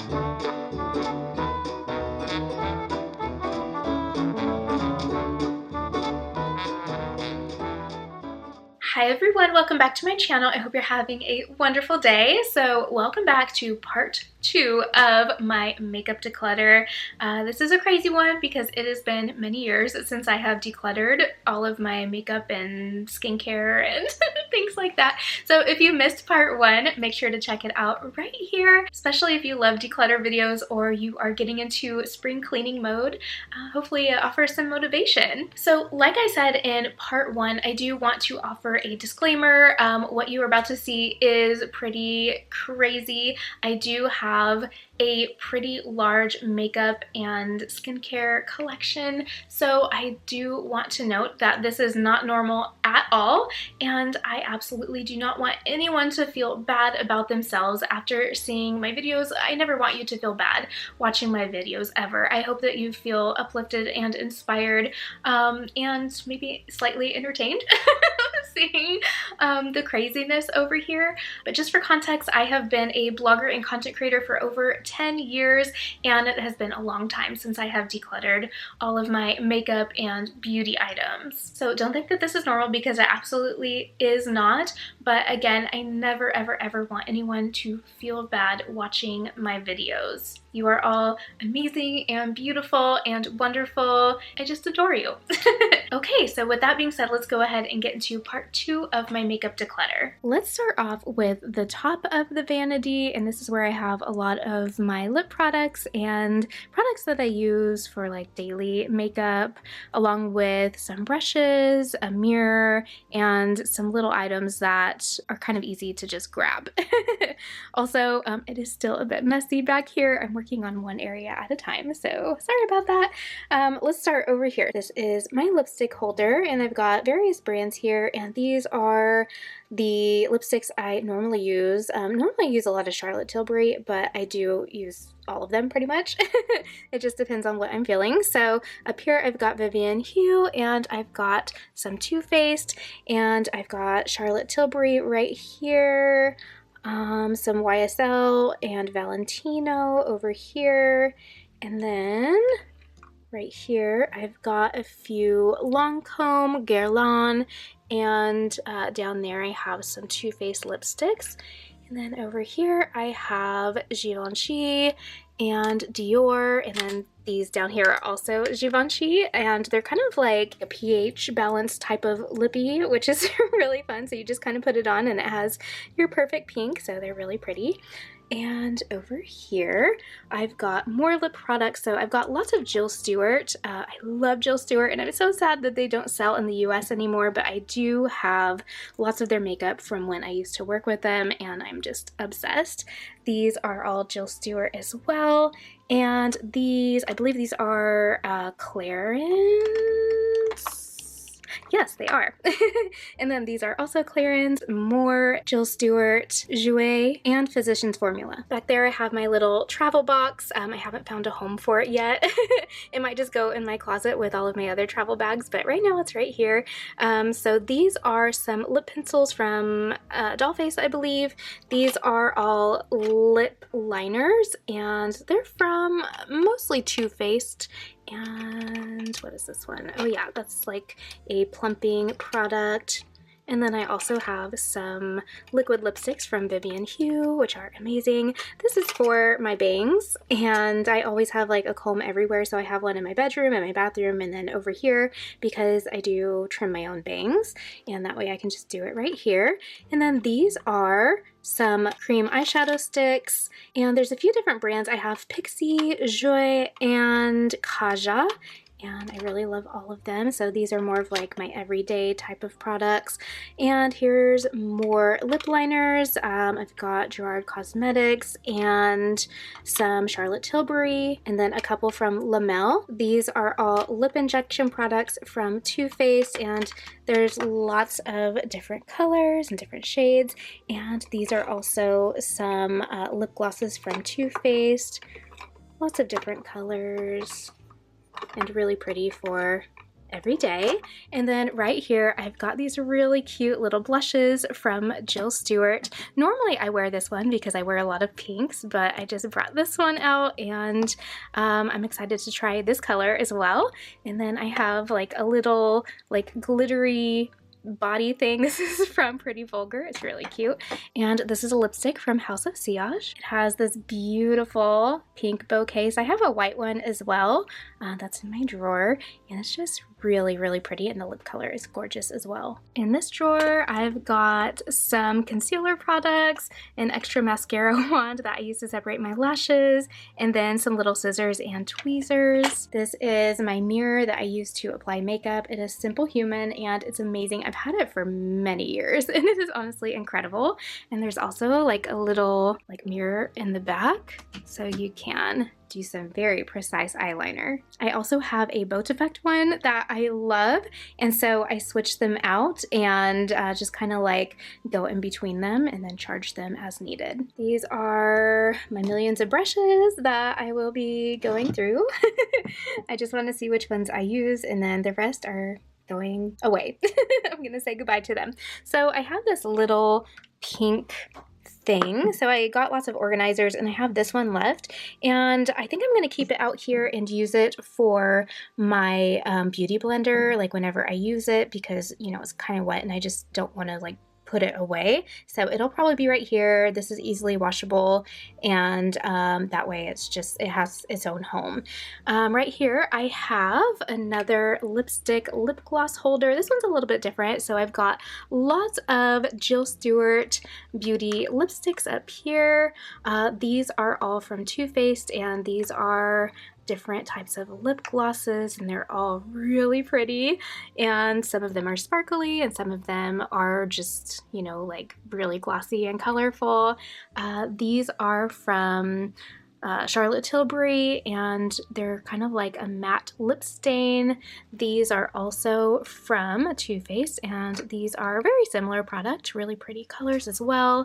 Hi everyone, welcome back to my channel. I hope you're having a wonderful day. So welcome back to part 2 of my makeup declutter. This is a crazy one because it has been many years since I have decluttered all of my makeup and skincare and things like that. So if you missed part 1, make sure to check it out right here, especially if you love declutter videos or you are getting into spring cleaning mode. Hopefully it offers some motivation. So like I said in part 1, I do want to offer a disclaimer. What you are about to see is pretty crazy. I do have a pretty large makeup and skincare collection, so I do want to note that this is not normal at all, and I absolutely do not want anyone to feel bad about themselves after seeing my videos. I never want you to feel bad watching my videos ever. I hope that you feel uplifted and inspired, and maybe slightly entertained seeing the craziness over here. But just for context, I have been a blogger and content creator for over 10 years, and it has been a long time since I have decluttered all of my makeup and beauty items. So don't think that this is normal, because it absolutely is not. But again, I never ever want anyone to feel bad watching my videos. You are all amazing and beautiful and wonderful. I just adore you. Okay, so with that being said, let's go ahead and get into part 2 of my makeup declutter. Let's start off with the top of the vanity, and this is where I have a lot of my lip products and products that I use for like daily makeup, along with some brushes, a mirror, and some little items that are kind of easy to just grab. Also, it is still a bit messy back here. I'm working on one area at a time, so sorry about that. Let's start over here. This is my lipstick holder, and I've got various brands here, and these are the lipsticks I normally use. Normally I use a lot of Charlotte Tilbury, but I do use all of them pretty much. It just depends on what I'm feeling. So up here I've got Vivienne Hue, and I've got some Too Faced, and I've got Charlotte Tilbury right here. Some YSL and Valentino over here, and then right here I've got a few Lancome, Guerlain, and down there I have some Too Faced lipsticks. And then over here I have Givenchy and Dior, and then these down here are also Givenchy, and they're kind of like a pH balanced type of lippy, which is really fun. So you just kind of put it on and it has your perfect pink, so they're really pretty. And over here, I've got more lip products. So I've got lots of Jill Stewart. I love Jill Stewart, and I'm so sad that they don't sell in the US anymore, but I do have lots of their makeup from when I used to work with them, and I'm just obsessed. These are all Jill Stewart as well. And these, I believe these are Clarins. Yes, they are. And then these are also Clarins, more Jill Stewart, Jouer, and Physicians Formula. Back there I have my little travel box. I haven't found a home for it yet. It might just go in my closet with all of my other travel bags, but right now it's right here. So these are some lip pencils from Dollface, I believe. These are all lip liners, and they're from mostly Too Faced. And what is this one? Oh yeah, that's like a plumping product. And then I also have some liquid lipsticks from Vivienne Hue, which are amazing. This is for my bangs, and I always have like a comb everywhere. So I have one in my bedroom, in my bathroom, and then over here because I do trim my own bangs, and that way I can just do it right here. And then these are some cream eyeshadow sticks, and there's a few different brands. I have Pixi, Joy, and Kaja, and I really love all of them. So these are more of like my everyday type of products. And here's more lip liners. I've got Gerard Cosmetics and some Charlotte Tilbury, and then a couple from Lamel. These are all lip injection products from Too Faced, and there's lots of different colors and different shades. And these are also some lip glosses from Too Faced. Lots of different colors, and really pretty for every day. And then right here, I've got these really cute little blushes from Jill Stewart. Normally I wear this one because I wear a lot of pinks, but I just brought this one out, and I'm excited to try this color as well. And then I have like a little like glittery body thing. This is from Pretty Vulgar. It's really cute. And this is a lipstick from House of Sillage. It has this beautiful pink bow case. I have a white one as well. That's in my drawer, and it's just really, really pretty, and the lip color is gorgeous as well. In this drawer, I've got some concealer products, an extra mascara wand that I use to separate my lashes, and then some little scissors and tweezers. This is my mirror that I use to apply makeup. It is Simple Human, and it's amazing. I've had it for many years, and it is honestly incredible. And there's also like a little like mirror in the back, so you can do some very precise eyeliner. I also have a boat effect one that I love, and so I switch them out and just kind of like go in between them and then charge them as needed. These are my millions of brushes that I will be going through. I just want to see which ones I use, and then the rest are going away. I'm gonna say goodbye to them. So I have this little pink thing. So I got lots of organizers, and I have this one left, and I think I'm going to keep it out here and use it for my beauty blender, like whenever I use it, because you know it's kind of wet and I just don't want to like put it away. So it'll probably be right here. This is easily washable, and that way it has its own home. Right here I have another lipstick lip gloss holder. This one's a little bit different. So I've got lots of Jill Stewart Beauty lipsticks up here. These are all from Too Faced, and these are different types of lip glosses, and they're all really pretty, and some of them are sparkly and some of them are just, you know, like really glossy and colorful. These are from Charlotte Tilbury, and they're kind of like a matte lip stain. These are also from Too Faced, and these are a very similar product, really pretty colors as well.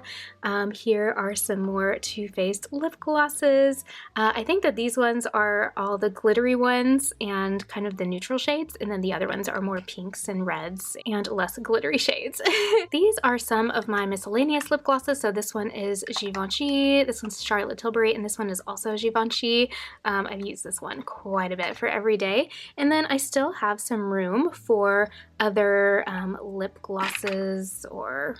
Here are some more Too Faced lip glosses. I think that these ones are all the glittery ones and kind of the neutral shades, and then the other ones are more pinks and reds and less glittery shades. These are some of my miscellaneous lip glosses. So this one is Givenchy, this one's Charlotte Tilbury, and this one is also Givenchy. I've used this one quite a bit for every day. And then I still have some room for other lip glosses or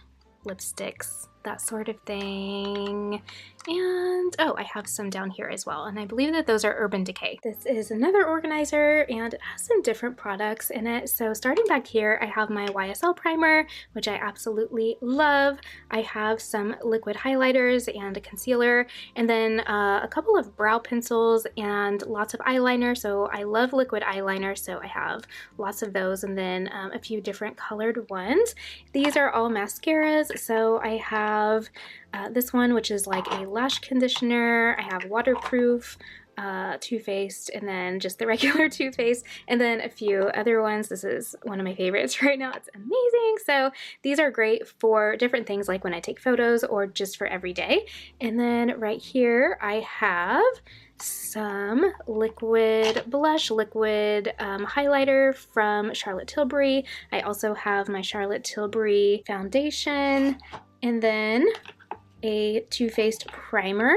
lipsticks, that sort of thing. And oh, I have some down here as well, and I believe that those are Urban Decay. This is another organizer, and it has some different products in it. So starting back here, I have my YSL primer, which I absolutely love. I have some liquid highlighters and a concealer, and then a couple of brow pencils and lots of eyeliner. So I love liquid eyeliner, so I have lots of those, and then a few different colored ones. These are all mascaras. So I have this one, which is like a lash conditioner. I have waterproof Too Faced, and then just the regular Too Faced, and then a few other ones. This is one of my favorites right now. It's amazing. So these are great for different things, like when I take photos or just for every day. And then right here I have some liquid blush, liquid highlighter from Charlotte Tilbury. I also have my Charlotte Tilbury foundation, and then a Too Faced primer.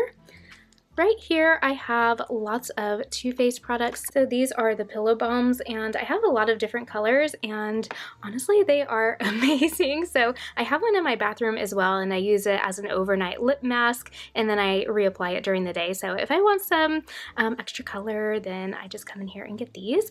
Right here I have lots of Too Faced products. So these are the Pillow Balms, and I have a lot of different colors, and honestly they are amazing. So I have one in my bathroom as well, and I use it as an overnight lip mask, and then I reapply it during the day. So if I want some extra color, then I just come in here and get these.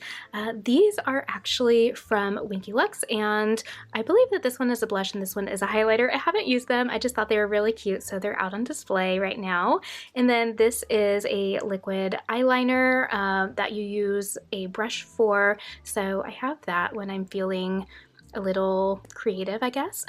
These are actually from Winky Lux, and I believe that this one is a blush and this one is a highlighter. I haven't used them. I just thought they were really cute, so they're out on display right now. And then this is a liquid eyeliner that you use a brush for, so I have that when I'm feeling a little creative, I guess.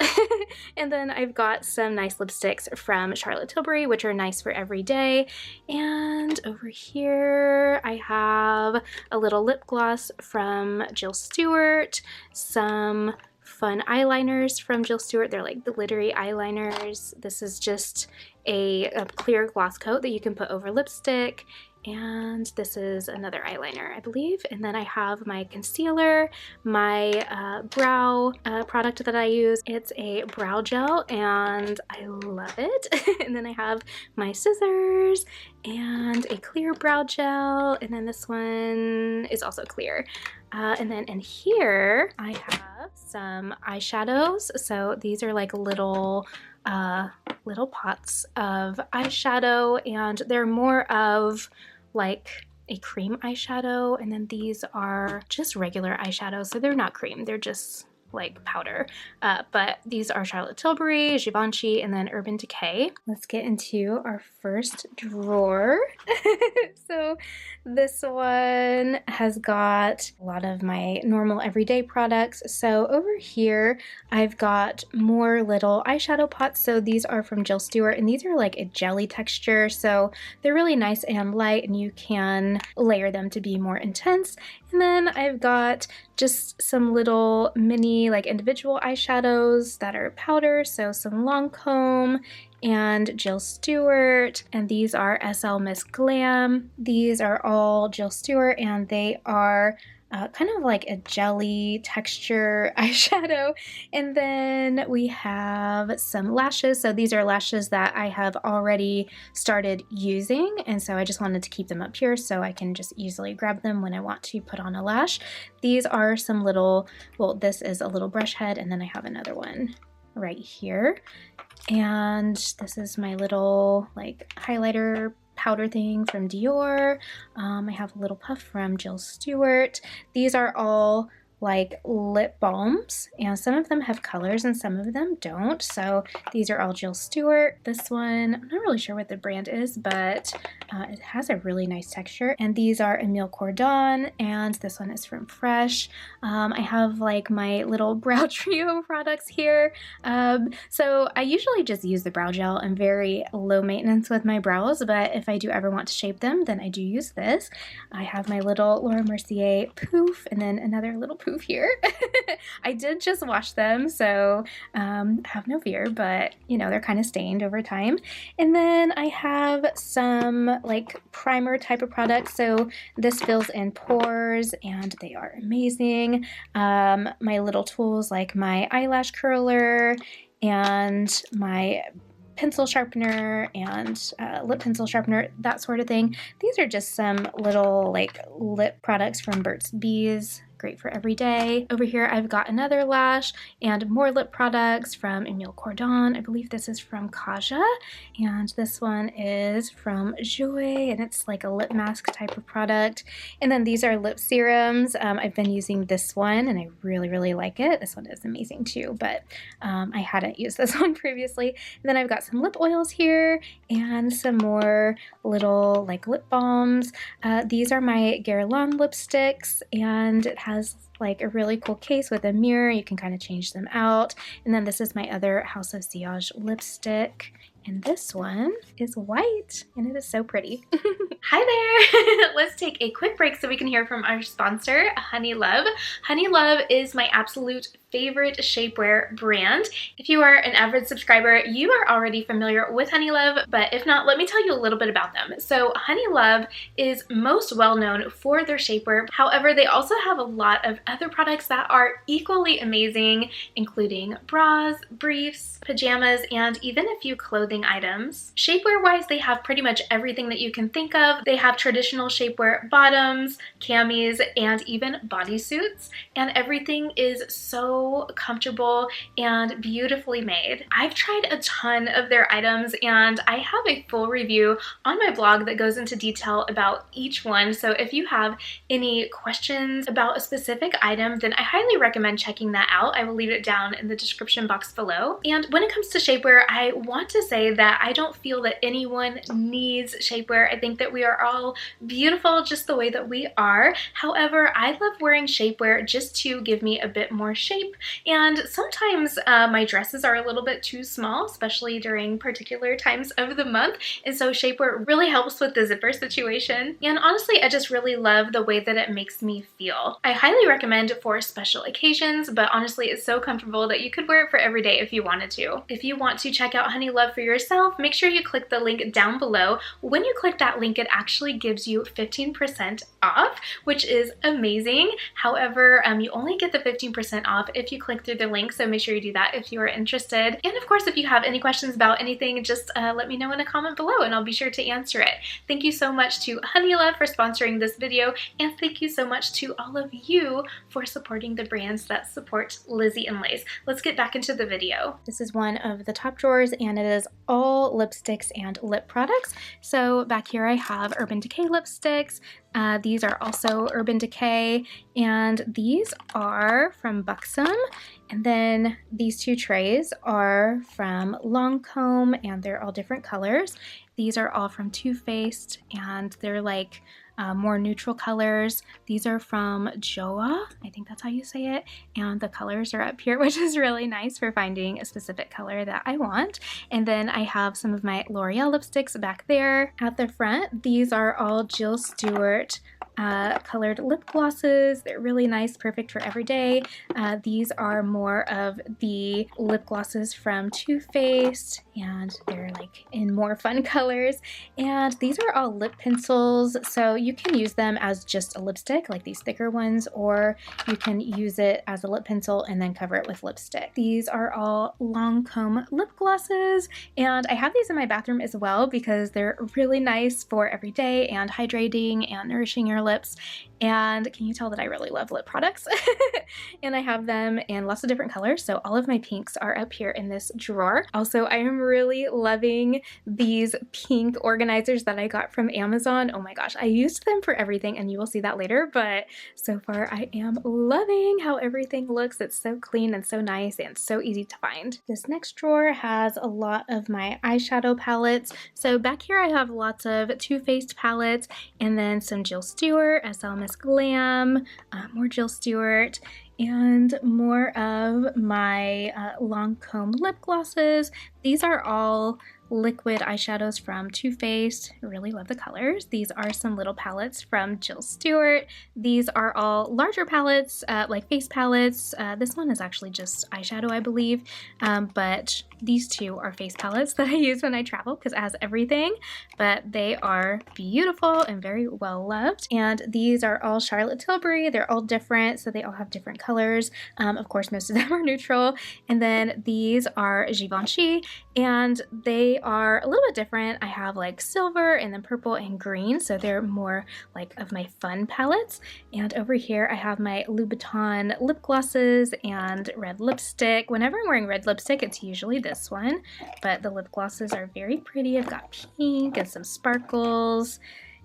And then I've got some nice lipsticks from Charlotte Tilbury, which are nice for every day. And over here I have a little lip gloss from Jill Stewart, some fun eyeliners from Jill Stewart. They're like glittery eyeliners. This is just a clear gloss coat that you can put over lipstick, And this is another eyeliner, I believe. And then I have my concealer, my brow product that I use. It's a brow gel and I love it. And then I have my scissors and a clear brow gel. And then this one is also clear. And then in here, I have some eyeshadows. So these are like little pots of eyeshadow, and they're more of like a cream eyeshadow, and then these are just regular eyeshadows, so they're not cream, they're just like powder. But these are Charlotte Tilbury, Givenchy, and then Urban Decay. Let's get into our first drawer. So this one has got a lot of my normal everyday products. So over here, I've got more little eyeshadow pots. So these are from Jill Stewart, and these are like a jelly texture. So they're really nice and light, and you can layer them to be more intense. And then I've got just some little mini like individual eyeshadows that are powder. So some Lancome and Jill Stewart, and these are SL Miss Glam. These are all Jill Stewart, and they are kind of like a jelly texture eyeshadow. And then we have some lashes. So these are lashes that I have already started using, and so I just wanted to keep them up here so I can just easily grab them when I want to put on a lash. These are some little, well, this is a little brush head, and then I have another one right here. And this is my little like highlighter powder thing from Dior. I have a little puff from Jill Stewart. These are all like lip balms, and some of them have colors and some of them don't. So these are all Jill Stewart. This one, I'm not really sure what the brand is, but it has a really nice texture. And these are Emile Cordon, and this one is from Fresh. I have like my little brow trio products here. So I usually just use the brow gel. I'm very low maintenance with my brows, but if I do ever want to shape them, then I do use this. I have my little Laura Mercier poof, and then another little poof here. I did just wash them, so have no fear, but you know, they're kind of stained over time. And then I have some like primer type of products. So this fills in pores, and they are amazing. My little tools like my eyelash curler and my pencil sharpener and lip pencil sharpener, that sort of thing. These are just some little like lip products from Burt's Bees. Great for every day. Over here I've got another lash and more lip products from Emile Cordon. I believe this is from Kaja, and this one is from Jouer, and it's like a lip mask type of product. And then these are lip serums. I've been using this one and I really like it. This one is amazing too, but I hadn't used this one previously. And then I've got some lip oils here and some more little like lip balms. These are my Guerlain lipsticks, and it has like a really cool case with a mirror. You can kind of change them out. And then this is my other House of Sillage lipstick, and this one is white, and it is so pretty. Hi there! Let's take a quick break so we can hear from our sponsor, Honeylove. Honeylove is my absolute favorite shapewear brand. If you are an avid subscriber, you are already familiar with Honeylove, but if not, let me tell you a little bit about them. So Honeylove is most well known for their shapewear. However, they also have a lot of other products that are equally amazing, including bras, briefs, pajamas, and even a few clothing items. Shapewear-wise, they have pretty much everything that you can think of. They have traditional shapewear bottoms, camis, and even bodysuits, and everything is so comfortable and beautifully made. I've tried a ton of their items, and I have a full review on my blog that goes into detail about each one. So if you have any questions about a specific item, then I highly recommend checking that out. I will leave it down in the description box below. And when it comes to shapewear, I want to say that I don't feel that anyone needs shapewear. I think that we are all beautiful just the way that we are. However, I love wearing shapewear just to give me a bit more shape, and sometimes my dresses are a little bit too small, especially during particular times of the month, and so shapewear really helps with the zipper situation. And honestly, I just really love the way that it makes me feel. I highly recommend it for special occasions, but honestly, it's so comfortable that you could wear it for every day if you wanted to. If you want to check out Honeylove for yourself, make sure you click the link down below. When you click that link, it actually gives you 15% off, which is amazing. However, you only get the 15% off if you click through the link, so make sure you do that if you are interested. And of course, if you have any questions about anything, just let me know in a comment below and I'll be sure to answer it. Thank you so much to Honeylove for sponsoring this video, and thank you so much to all of you for supporting the brands that support Lizzie and Lace. Let's get back into the video. This is one of the top drawers, and it is all lipsticks and lip products. So back here I have Urban Decay lipsticks. These are also Urban Decay, and these are from Buxom. And then these two trays are from Lancome, and they're all different colors. These are all from Too Faced, and they're like more neutral colors. These are from Joa, I think that's how you say it, and the colors are up here, which is really nice for finding a specific color that I want. And then I have some of my L'Oreal lipsticks back there. At the front, these are all Jill Stewart colored lip glosses. They're really nice, perfect for every day. These are more of the lip glosses from Too Faced, and they're like in more fun colors. And these are all lip pencils, so you can use them as just a lipstick, like these thicker ones, or you can use it as a lip pencil and then cover it with lipstick. These are all Lancome lip glosses, and I have these in my bathroom as well because they're really nice for every day and hydrating and nourishing your lips. And can you tell that I really love lip products? And I have them in lots of different colors, so all of my pinks are up here in this drawer. Also, I am really loving these pink organizers that I got from Amazon. Oh my gosh, I used them for everything, and you will see that later, but so far I am loving how everything looks. It's so clean and so nice and so easy to find. This next drawer has a lot of my eyeshadow palettes. So back here I have lots of Too Faced palettes, and then some Jill Stewart, SL Miss Glam, more Jill Stewart, and more of my Lancome lip glosses. These are all liquid eyeshadows from Too Faced. I really love the colors. These are some little palettes from Jill Stewart. These are all larger palettes, like face palettes. This one is actually just eyeshadow, I believe, but these two are face palettes that I use when I travel because it has everything, but they are beautiful and very well loved. And these are all Charlotte Tilbury. They're all different, so they all have different colors. Of course, most of them are neutral. And then these are Givenchy, and they are a little bit different. I have like silver and then purple and green, so they're more like of my fun palettes. And over here I have my Louboutin lip glosses and red lipstick. Whenever I'm wearing red lipstick, it's usually this one, but the lip glosses are very pretty. I've got pink and some sparkles.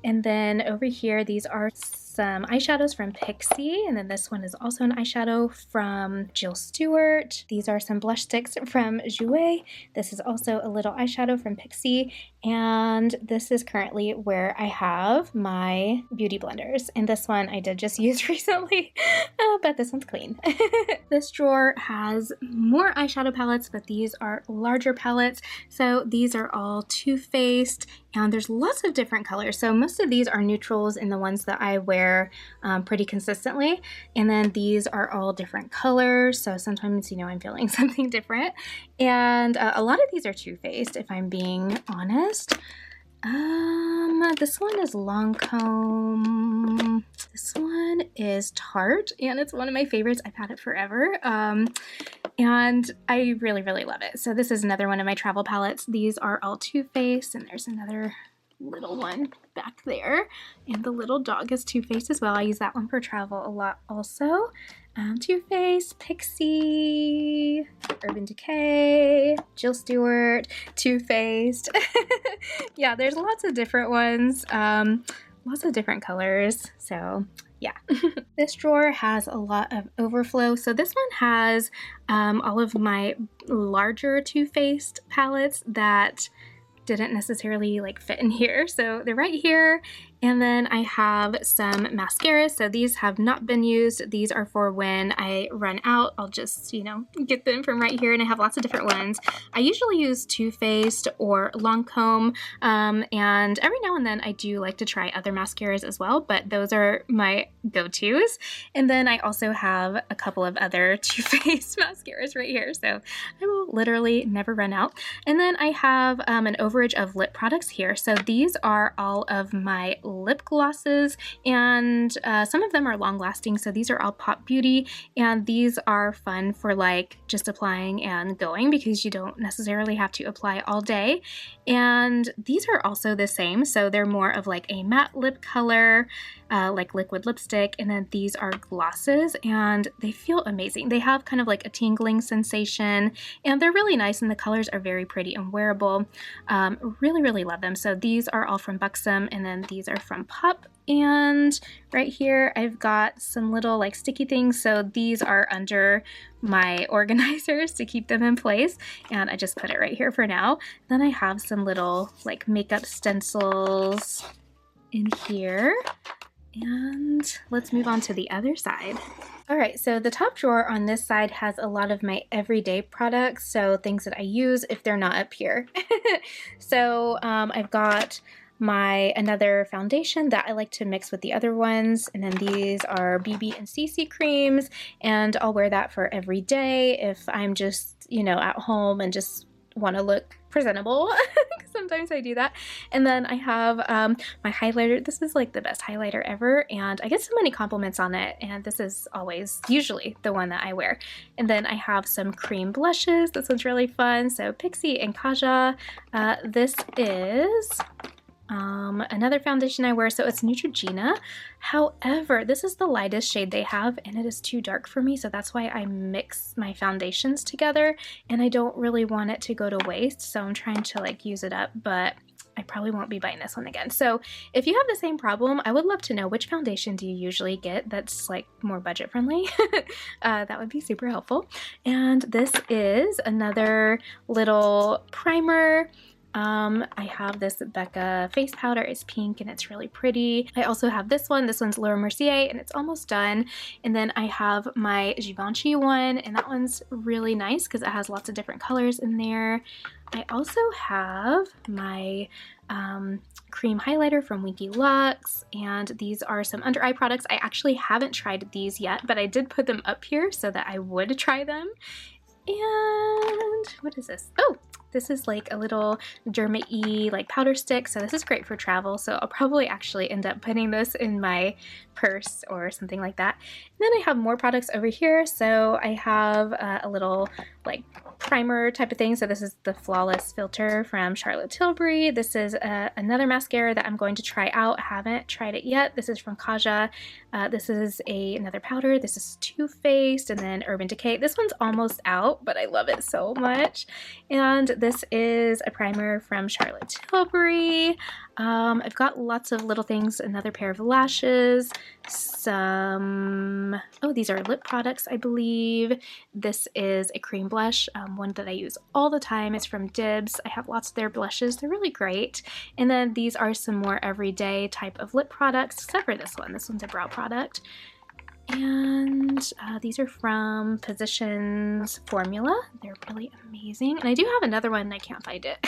And then over here, these are some eyeshadows from Pixi, and then this one is also an eyeshadow from Jill Stewart. These are some blush sticks from Jouer. This is also a little eyeshadow from Pixi, and this is currently where I have my beauty blenders. And this one I did just use recently, but this one's clean. This drawer has more eyeshadow palettes, but these are larger palettes. So these are all Too Faced, and there's lots of different colors. So most of these are neutrals and the ones that I wear pretty consistently. And then these are all different colors. So sometimes, you know, I'm feeling something different. And a lot of these are Too Faced, if I'm being honest. This one is Lancome. This one is Tarte, and it's one of my favorites. I've had it forever. And I really, really love it. So this is another one of my travel palettes. These are all Too Faced, and there's another little one back there, and the little dog is Too Faced as well. I use that one for travel a lot also. Too Faced, Pixi, Urban Decay, Jill Stewart, Too Faced. Yeah, there's lots of different ones, lots of different colors, so yeah. This drawer has a lot of overflow. So this one has all of my larger Too Faced palettes that didn't necessarily like fit in here, so they're right here. And then I have some mascaras. So these have not been used. These are for when I run out. I'll just, you know, get them from right here, and I have lots of different ones. I usually use Too Faced or Lancome, and every now and then I do like to try other mascaras as well, but those are my go-tos. And then I also have a couple of other Too Faced mascaras right here, so I will literally never run out. And then I have an overage of lip products here. So these are all of my lip glosses, and some of them are long lasting. So these are all Pop Beauty, and these are fun for like just applying and going because you don't necessarily have to apply all day. And these are also the same. So they're more of like a matte lip color, like liquid lipstick. And then these are glosses, and they feel amazing. They have kind of like a tingling sensation, and they're really nice, and the colors are very pretty and wearable. Really, really love them. So these are all from Buxom, and then these are from Pop. And right here I've got some little like sticky things. So these are under my organizers to keep them in place, and I just put it right here for now. Then I have some little like makeup stencils in here. And let's move on to the other side. All right, so the top drawer on this side has a lot of my everyday products, so things that I use if they're not up here. So I've got another foundation that I like to mix with the other ones, and then these are BB and CC creams, and I'll wear that for every day if I'm just, you know, at home and just want to look presentable. Sometimes I do that. And then I have my highlighter. This is like the best highlighter ever, and I get so many compliments on it, and this is always usually the one that I wear. And then I have some cream blushes. This one's really fun. So Pixi and Kaja. This is another foundation I wear, so it's Neutrogena. However, this is the lightest shade they have, and it is too dark for me, so that's why I mix my foundations together, and I don't really want it to go to waste, so I'm trying to like use it up, but I probably won't be buying this one again. So if you have the same problem, I would love to know which foundation do you usually get that's like more budget friendly. That would be super helpful. And this is another little primer. I have this Becca face powder. It's pink and it's really pretty. I also have this one. This one's Laura Mercier and it's almost done. And then I have my Givenchy one, and that one's really nice because it has lots of different colors in there. I also have my cream highlighter from Winky Lux, and these are some under eye products. I actually haven't tried these yet, but I did put them up here so that I would try them. And what is this? Oh, this is like a little Derma-y like powder stick, so this is great for travel, so I'll probably actually end up putting this in my purse or something like that. And then I have more products over here. So I have a little like primer type of thing. So this is the Flawless Filter from Charlotte Tilbury. This is another mascara that I'm going to try out. Haven't tried it yet. This is from Kaja. This is another powder. This is Too Faced, and then Urban Decay. This one's almost out, but I love it so much. And this is a primer from Charlotte Tilbury. I've got lots of little things, another pair of lashes, these are lip products, I believe. This is a cream blush, one that I use all the time. It's from Dibs. I have lots of their blushes. They're really great. And then these are some more everyday type of lip products, except for this one. This one's a brow product. And these are from Positions Formula. They're really amazing. And I do have another one, and I can't find it.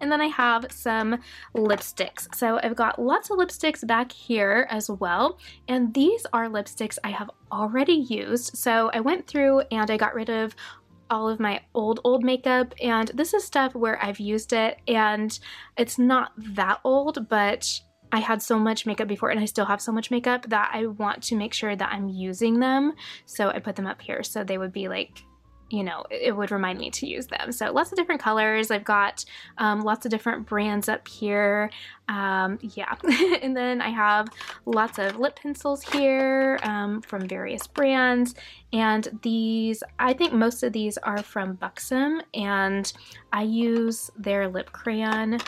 And then I have some lipsticks. So I've got lots of lipsticks back here as well. And these are lipsticks I have already used. So I went through and I got rid of all of my old makeup. And this is stuff where I've used it and it's not that old, but I had so much makeup before, and I still have so much makeup, that I want to make sure that I'm using them. So I put them up here so they would be like, you know, it would remind me to use them. So lots of different colors. I've got lots of different brands up here. Yeah. And then I have lots of lip pencils here from various brands. And these, I think most of these are from Buxom, and I use their lip crayon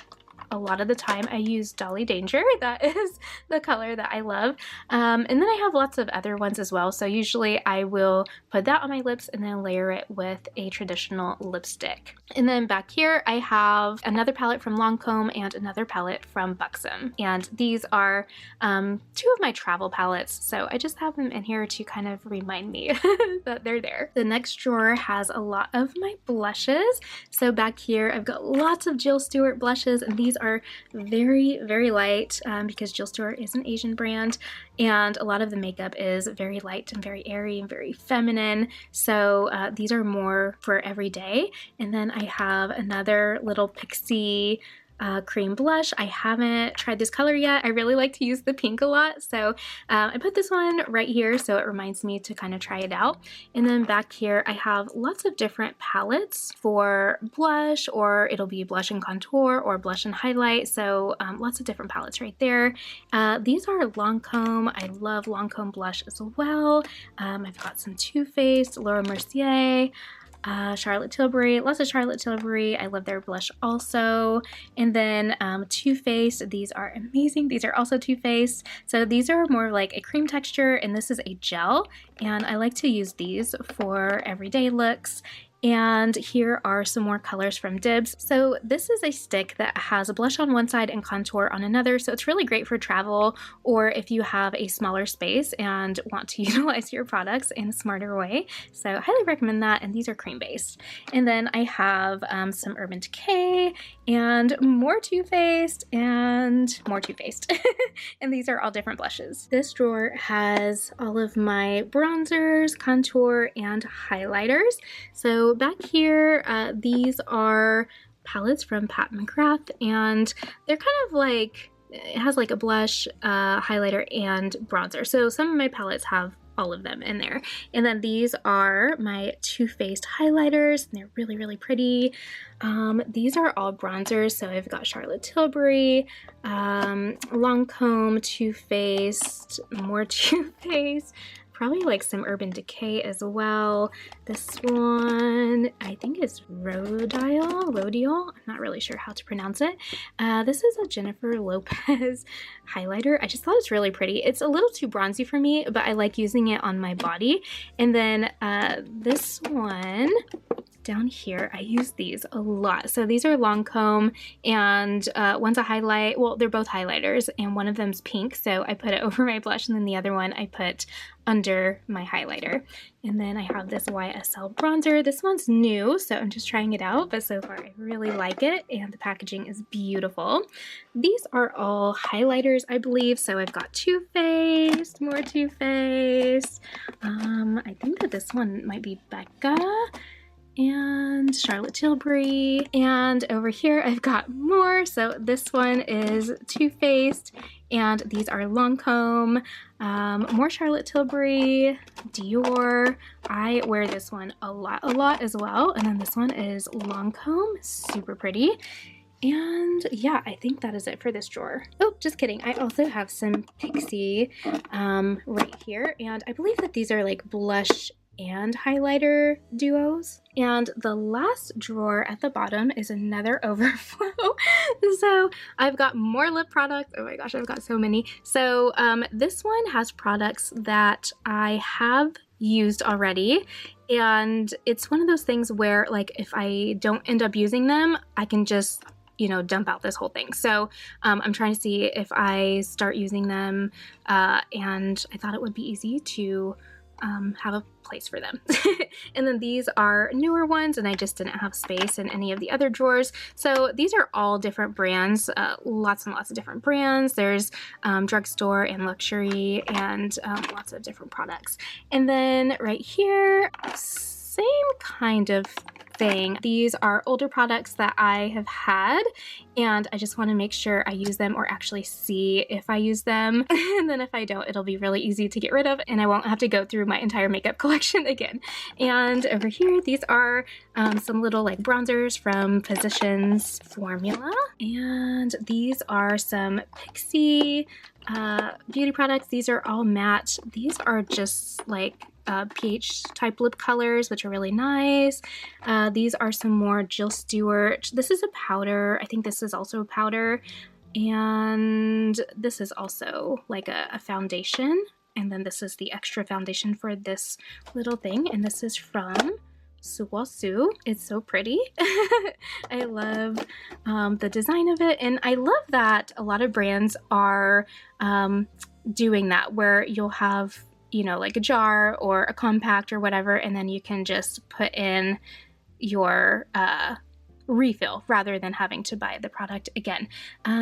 a lot of the time I use Dolly Danger. That is the color that I love. And then I have lots of other ones as well. So usually I will put that on my lips and then layer it with a traditional lipstick. And then back here I have another palette from Lancome and another palette from Buxom. And these are two of my travel palettes. So I just have them in here to kind of remind me that they're there. The next drawer has a lot of my blushes. So back here I've got lots of Jill Stewart blushes, and these are very, very light because Jill Stewart is an Asian brand, and a lot of the makeup is very light and very airy and very feminine. So these are more for every day. And then I have another little Pixi cream blush. I haven't tried this color yet. I really like to use the pink a lot, so I put this one right here so it reminds me to kind of try it out. And then back here I have lots of different palettes for blush, or it'll be blush and contour or blush and highlight, so lots of different palettes right there. These are Lancome. I love Lancome blush as well. I've got some Too Faced, Laura Mercier, Charlotte Tilbury, lots of Charlotte Tilbury. I love their blush also. And then Too Faced, these are amazing. These are also Too Faced. So these are more like a cream texture, and this is a gel. And I like to use these for everyday looks. And here are some more colors from Dibs. So this is a stick that has a blush on one side and contour on another. So it's really great for travel, or if you have a smaller space and want to utilize your products in a smarter way. So I highly recommend that. And these are cream based. And then I have some Urban Decay and more Too Faced and more Too Faced. And these are all different blushes. This drawer has all of my bronzers, contour, and highlighters. So back here, these are palettes from Pat McGrath, and they're kind of like, it has like a blush, highlighter, and bronzer. So some of my palettes have all of them in there. And then these are my Too Faced highlighters, and they're really, really pretty. These are all bronzers. So I've got Charlotte Tilbury, Lancome, Too Faced, more Too Faced, probably like some Urban Decay as well. This one, I think is Rodial. I'm not really sure how to pronounce it. This is a Jennifer Lopez highlighter. I just thought it's really pretty. It's a little too bronzy for me, but I like using it on my body. And then this one down here, I use these a lot. So these are Lancome, and one's a highlight. Well, they're both highlighters, and one of them's pink, so I put it over my blush, and then the other one I put under my highlighter. And then I have this YSL bronzer. This one's new, so I'm just trying it out, but so far I really like it, and the packaging is beautiful. These are all highlighters, I believe. So I've got Too Faced, more Too Faced. I think that this one might be Becca, and Charlotte Tilbury, and over here I've got more. So this one is Too Faced, and these are Lancome, more Charlotte Tilbury, Dior. I wear this one a lot as well. And then this one is Lancome, super pretty. And yeah, I think that is it for this drawer. Oh, just kidding. I also have some Pixi right here, and I believe that these are like blush and highlighter duos. And the last drawer at the bottom is another overflow. So I've got more lip products. Oh my gosh, I've got so many. So this one has products that I have used already, and it's one of those things where, like, if I don't end up using them, I can just, you know, dump out this whole thing. So I'm trying to see if I start using them, and I thought it would be easy to have a place for them. And then these are newer ones, and I just didn't have space in any of the other drawers. So these are all different brands, lots and lots of different brands. There's drugstore and luxury, and lots of different products. And then right here, same kind of thing. These are older products that I have had, and I just want to make sure I use them, or actually see if I use them. And then if I don't, it'll be really easy to get rid of, and I won't have to go through my entire makeup collection again. And over here, these are some little like bronzers from Physicians Formula, and these are some Pixi beauty products. These are all matte. These are just like peach type lip colors, which are really nice. These are some more Jill Stewart. This is a powder. I think this is also a powder. And this is also like a foundation. And then this is the extra foundation for this little thing. And this is from Suwasu. It's so pretty. I love the design of it. And I love that a lot of brands are doing that, where you'll have, you know, like a jar or a compact or whatever, and then you can just put in your refill rather than having to buy the product again.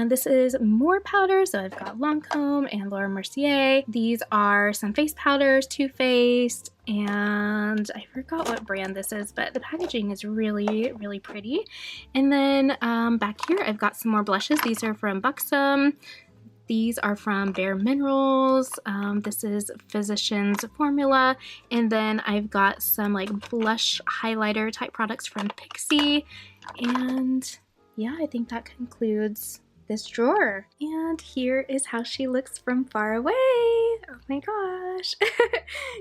This is more powder, so I've got Lancome and Laura Mercier. These are some face powders, Too Faced, and I forgot what brand this is, but the packaging is really, really pretty. And then back here I've got some more blushes. These are from Buxom. These are from Bare Minerals. This is Physicians Formula. And then I've got some like blush highlighter type products from Pixi. And yeah, I think that concludes this drawer. And here is how she looks from far away. Oh my gosh.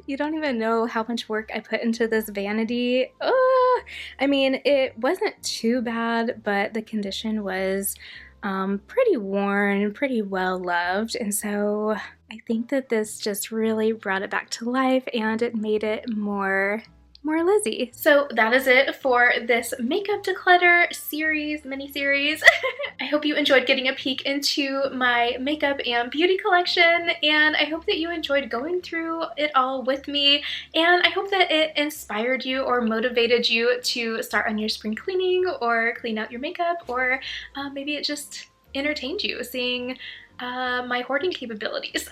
You don't even know how much work I put into this vanity. Oh, I mean, it wasn't too bad, but the condition was pretty worn, pretty well loved, and so I think that this just really brought it back to life and it made it more Lizzie. So that is it for this makeup declutter series, mini-series. I hope you enjoyed getting a peek into my makeup and beauty collection, and I hope that you enjoyed going through it all with me, and I hope that it inspired you or motivated you to start on your spring cleaning or clean out your makeup, or maybe it just entertained you seeing my hoarding capabilities.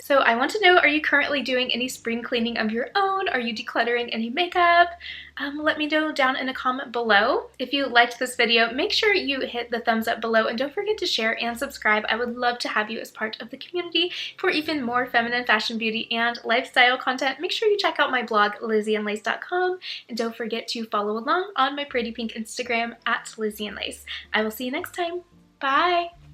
So I want to know, are you currently doing any spring cleaning of your own? Are you decluttering any makeup? Let me know down in a comment below. If you liked this video, make sure you hit the thumbs up below and don't forget to share and subscribe. I would love to have you as part of the community for even more feminine fashion, beauty, and lifestyle content. Make sure you check out my blog, lizzieandlace.com, and don't forget to follow along on my pretty pink Instagram at lizzieandlace. I will see you next time. Bye!